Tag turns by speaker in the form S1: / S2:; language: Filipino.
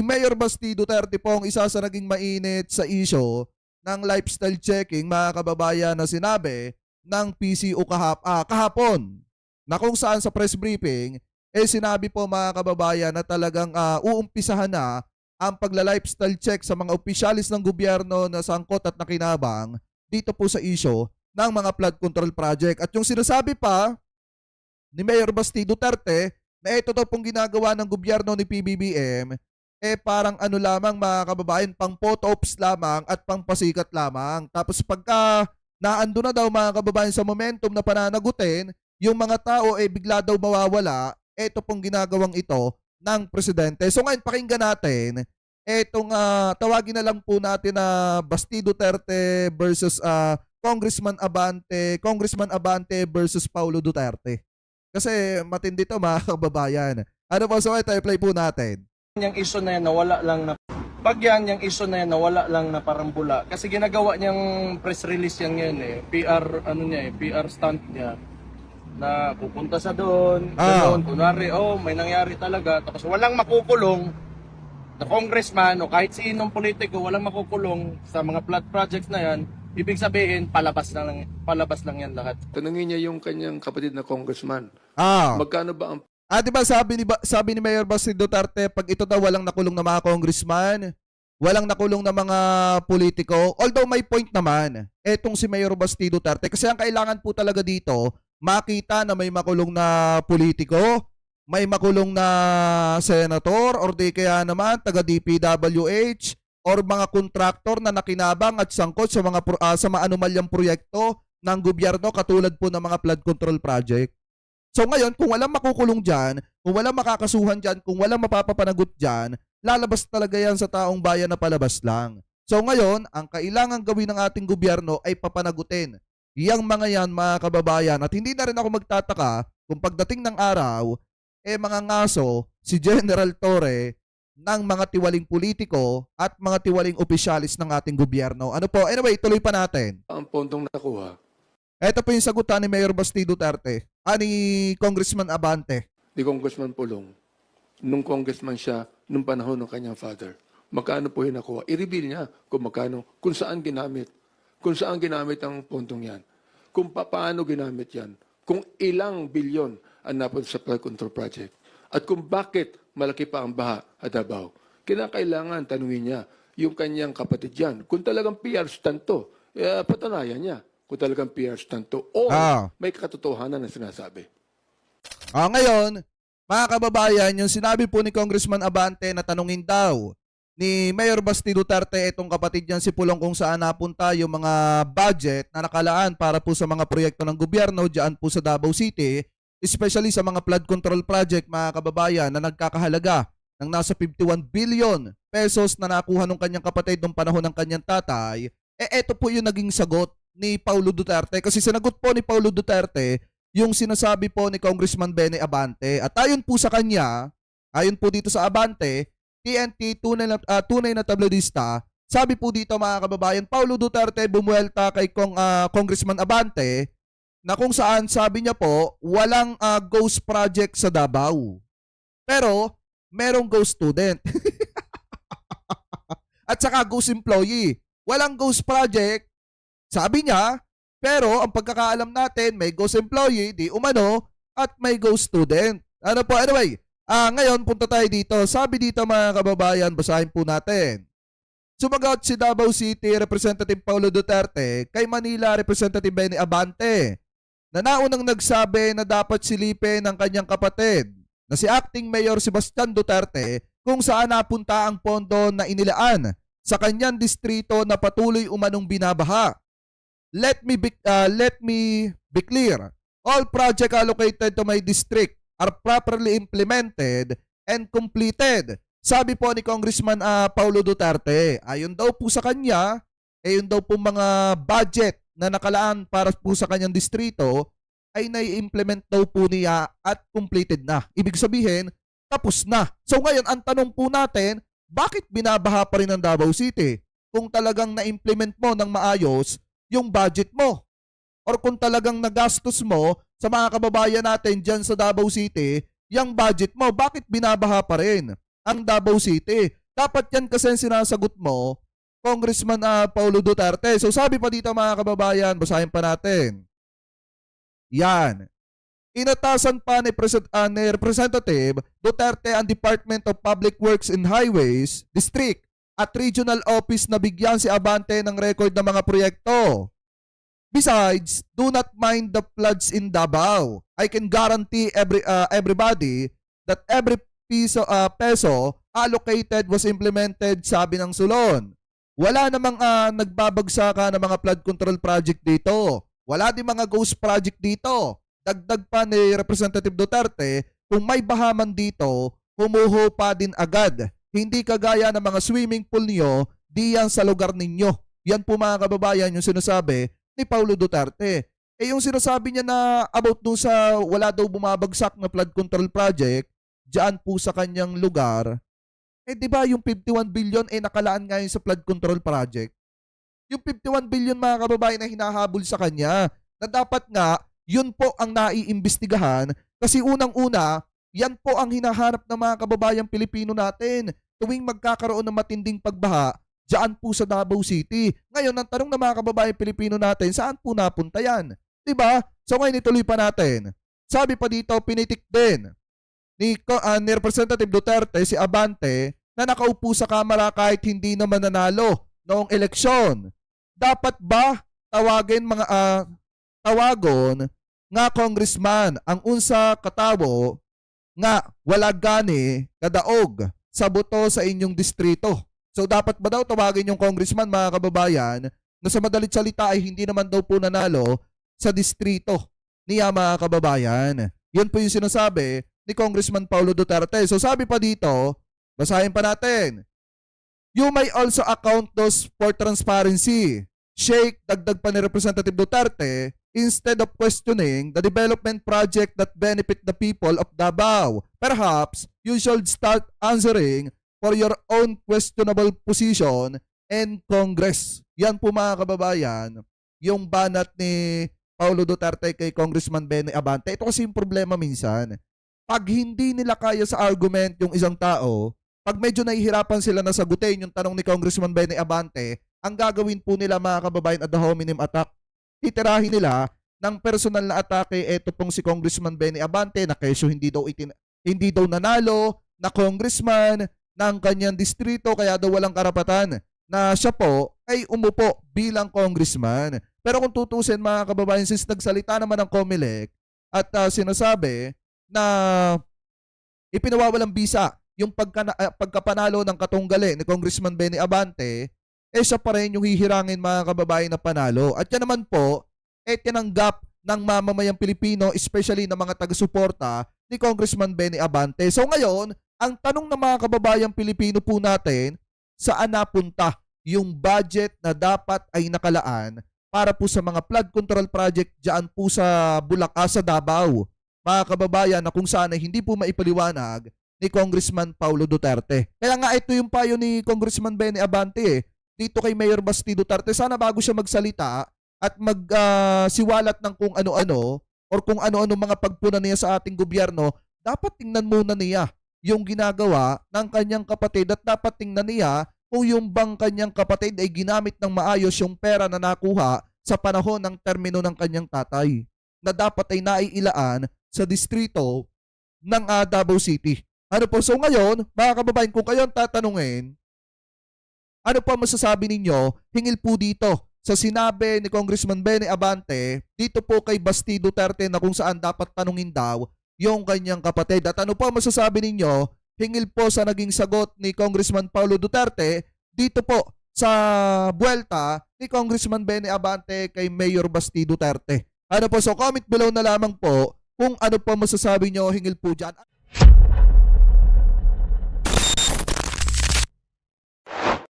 S1: Mayor Basti Duterte po ang isa sa naging mainit sa issue ng lifestyle checking, mga kababayan, na sinabi ng PCO kahapon, na kung saan sa press briefing, sinabi po, mga kababayan, na talagang uumpisahan na ang pagla-lifestyle check sa mga opisyalis ng gobyerno na sangkot at nakinabang dito po sa issue ng mga flood control project. At yung sinasabi pa ni Mayor Basti Duterte na ito daw pong ginagawa ng gobyerno ni PBBM, parang ano lamang, mga kababayan, pang photo ops lamang at pang pasikat lamang. Tapos pagka naando na daw, mga kababayan, sa momentum na pananagutin, yung mga tao bigla daw mawawala, ito pong ginagawang ito ng presidente. So ngayon, pakinggan natin etong tawagin na lang po natin na Basti Duterte versus Congressman Abante versus Paulo Duterte. Kasi matindi to, mga kababayan. Ano po, so ito, play po natin.
S2: Yung issue na yan nawala lang na yung issue na yan nawala lang na parang bula kasi ginagawa niyang press release yan ngayon PR stunt niya na pupunta sa doon kunwari may nangyari talaga tapos walang makukulong na congressman o kahit sinong politiko, walang makukulong sa mga flood projects na yan. Ibig sabihin palabas lang yan lahat.
S3: Tanungin niya yung kanyang kapatid na congressman. Magkano ba ang
S1: di ba sabi ni Mayor Basti Duterte, pag ito daw walang nakulong na mga congressman, walang nakulong na mga politiko, although may point naman, etong si Mayor Basti Duterte, kasi ang kailangan po talaga dito, makita na may makulong na politiko, may makulong na senator, or di kaya naman taga DPWH, or mga kontraktor na nakinabang at sangkot sa mga sa maanumalyang proyekto ng gobyerno katulad po ng mga flood control project. So ngayon, kung walang makukulong dyan, kung walang makakasuhan dyan, kung walang mapapapanagot dyan, lalabas talaga yan sa taong bayan na palabas lang. So ngayon, ang kailangan gawin ng ating gobyerno ay papanagutin yang mga yan, mga kababayan. At hindi na rin ako magtataka kung pagdating ng araw, mga ngaso si General Torre ng mga tiwaling politiko at mga tiwaling opisyalis ng ating gobyerno. Ano po? Anyway, tuloy pa natin.
S3: ang pondong nakuha
S1: Ito po yung sagutan ni Mayor Basti Duterte, ni Congressman Abante.
S3: ni Congressman Pulong nung congressman siya nung panahon ng kanyang father? Magkano po yung nakuha? I-reveal niya kung magkano, kung saan ginamit ang pondong yan, kung paano ginamit yan, kung ilang bilyon ang napunta sa flood control project, at kung bakit malaki pa ang baha at Davao. Kinakailangan tanungin niya yung kanyang kapatid yan. Kung talagang PR stunt to, patunayan niya kung talagang PR stunt to o may katotohanan na sinasabi.
S1: Ngayon, mga kababayan, yung sinabi po ni Congressman Abante na tanungin daw ni Mayor Basti Duterte itong kapatid niyan si Pulong kung saan napunta yung mga budget na nakalaan para po sa mga proyekto ng gobyerno diyan po sa Davao City, especially sa mga flood control project, mga kababayan, na nagkakahalaga ng nasa 51 billion pesos na nakuha ng kanyang kapatid nung panahon ng kanyang tatay. Ito po yung naging sagot ni Paulo Duterte, kasi sinagot po ni Paulo Duterte yung sinasabi po ni Congressman Benny Abante. At ayon po sa kanya, ayon po dito sa Abante, TNT, tunay na tabloidista, sabi po dito, mga kababayan, Paulo Duterte bumuelta kay Congressman Abante na kung saan sabi niya po walang ghost project sa Davao, pero merong ghost student at saka ghost employee. Walang ghost project, sabi niya, pero ang pagkakaalam natin, may ghost employee, di umano, at may ghost student. Ano po? Anyway, ngayon punta tayo dito. Sabi dito, mga kababayan, basahin po natin. Sumagot si Davao City Representative Paulo Duterte kay Manila Representative Benny Abante na naunang nagsabi na dapat silipin ng kanyang kapatid na si Acting Mayor Sebastian Duterte kung saan napunta ang pondo na inilaan sa kanyang distrito na patuloy umanong binabaha. Let me be clear. All projects allocated to my district are properly implemented and completed. Sabi po ni Congressman Paulo Duterte. Ayon daw po sa kanya, ayon daw po mga budget na nakalaan para po sa kanyang distrito ay nai-implement daw po niya at completed na. Ibig sabihin, tapos na. So ngayon, ang tanong po natin, bakit binabaha pa rin ang Davao City? Kung talagang na-implement mo ng maayos yung budget mo, or kung talagang nagastos mo sa mga kababayan natin dyan sa Davao City, yung budget mo, bakit binabaha pa rin ang Davao City? Dapat yan kasi ang sinasagot mo, Congressman Paulo Duterte. So sabi pa dito mga kababayan, basahin pa natin. Yan. Inatasan pa ni Representative Duterte ang Department of Public Works and Highways District at Regional Office na bigyan si Abante ng record ng mga proyekto. Besides, do not mind the floods in Davao. I can guarantee everybody that every peso allocated was implemented, sabi ng Sulon. Wala namang nagbabagsakan ng mga flood control project dito. Wala din mga ghost project dito. Dagdag pa ni Representative Duterte, kung may bahaman dito, humuho pa din agad. Hindi kagaya ng mga swimming pool niyo, diyan sa lugar ninyo. Yan po mga kababayan yung sinasabi ni Paulo Duterte. Yung sinasabi niya na about dun sa wala daw bumabagsak na flood control project, diyan po sa kanyang lugar, di ba yung 51 billion nakalaan nga yun sa flood control project? Yung 51 billion mga kababayan na hinahabol sa kanya, na dapat nga yun po ang naiimbestigahan kasi unang-una, yan po ang hinahanap ng mga kababayang Pilipino natin tuwing magkakaroon ng matinding pagbaha diyan po sa Davao City. Ngayon, ang tanong ng mga kababayang Pilipino natin, saan po napunta yan? Diba? So ngayon, ituloy pa natin. Sabi pa dito, pinitik din ni Representative Duterte si Abante na nakaupo sa Kamara kahit hindi naman nanalo noong eleksyon. Dapat ba tawagon nga congressman ang unsa katawo nga wala gani kadaog sa boto sa inyong distrito. So dapat ba daw tawagin yung congressman mga kababayan na sa madalit salita ay hindi naman daw po nanalo sa distrito niya mga kababayan. Yun po yung sinasabi ni Congressman Paulo Duterte. So sabi pa dito, basahin pa natin. You may also account those for transparency. Shake, dagdag pa ni Representative Duterte, instead of questioning the development project that benefit the people of Davao. Perhaps you should start answering for your own questionable position in Congress. Yan po mga kababayan, yung banat ni Paulo Duterte kay Congressman Benny Abante. Ito kasi yung problema minsan. Pag hindi nila kaya sa argument yung isang tao, pag medyo nahihirapan sila na sagutin yung tanong ni Congressman Benny Abante, ang gagawin po nila mga kababayan ad hominem attack. Titirahin nila ng personal na atake eto pong si Congressman Benny Abante na kesyo hindi daw nanalo na congressman ng kanyang distrito kaya daw walang karapatan na siya po ay umupo bilang congressman. Pero kung tutusin mga kababayan, since nagsalita naman ng COMELEC at sinasabi na ipinawawalang bisa yung pagkapanalo ng katunggali ni Congressman Benny Abante, siya pa rin yung hihirangin mga kababayan na panalo. At yan naman po, tinanggap ng mamamayang Pilipino, especially ng mga taga-suporta ni Congressman Benny Abante. So ngayon, ang tanong ng mga kababayang Pilipino po natin, saan napunta yung budget na dapat ay nakalaan para po sa mga flood control project dyan po sa Bulacan, sa Davao. Mga kababayan na kung saan ay hindi po maipaliwanag ni Congressman Paulo Duterte. Kaya nga ito yung payo ni Congressman Benny Abante dito kay Mayor Basti Duterte. Sana bago siya magsalita at magsiwalat ng kung ano-ano or kung ano-ano mga pagpuna niya sa ating gobyerno, dapat tingnan muna niya yung ginagawa ng kanyang kapatid at dapat tingnan niya kung yung bang kanyang kapatid ay ginamit ng maayos yung pera na nakuha sa panahon ng termino ng kanyang tatay na dapat ay naiilaan sa distrito ng Davao City. Ano po? So ngayon, mga kababayan, kung kayo ang tatanungin, ano po masasabi ninyo hingil po dito sa sinabi ni Congressman Benny Abante dito po kay Basti Duterte na kung saan dapat tanungin daw yung kanyang kapatid? At ano po masasabi ninyo hingil po sa naging sagot ni Congressman Paulo Duterte dito po sa buwelta ni Congressman Benny Abante kay Mayor Basti Duterte? Ano po? So comment below na lamang po kung ano po masasabi nyo hingil po dyan.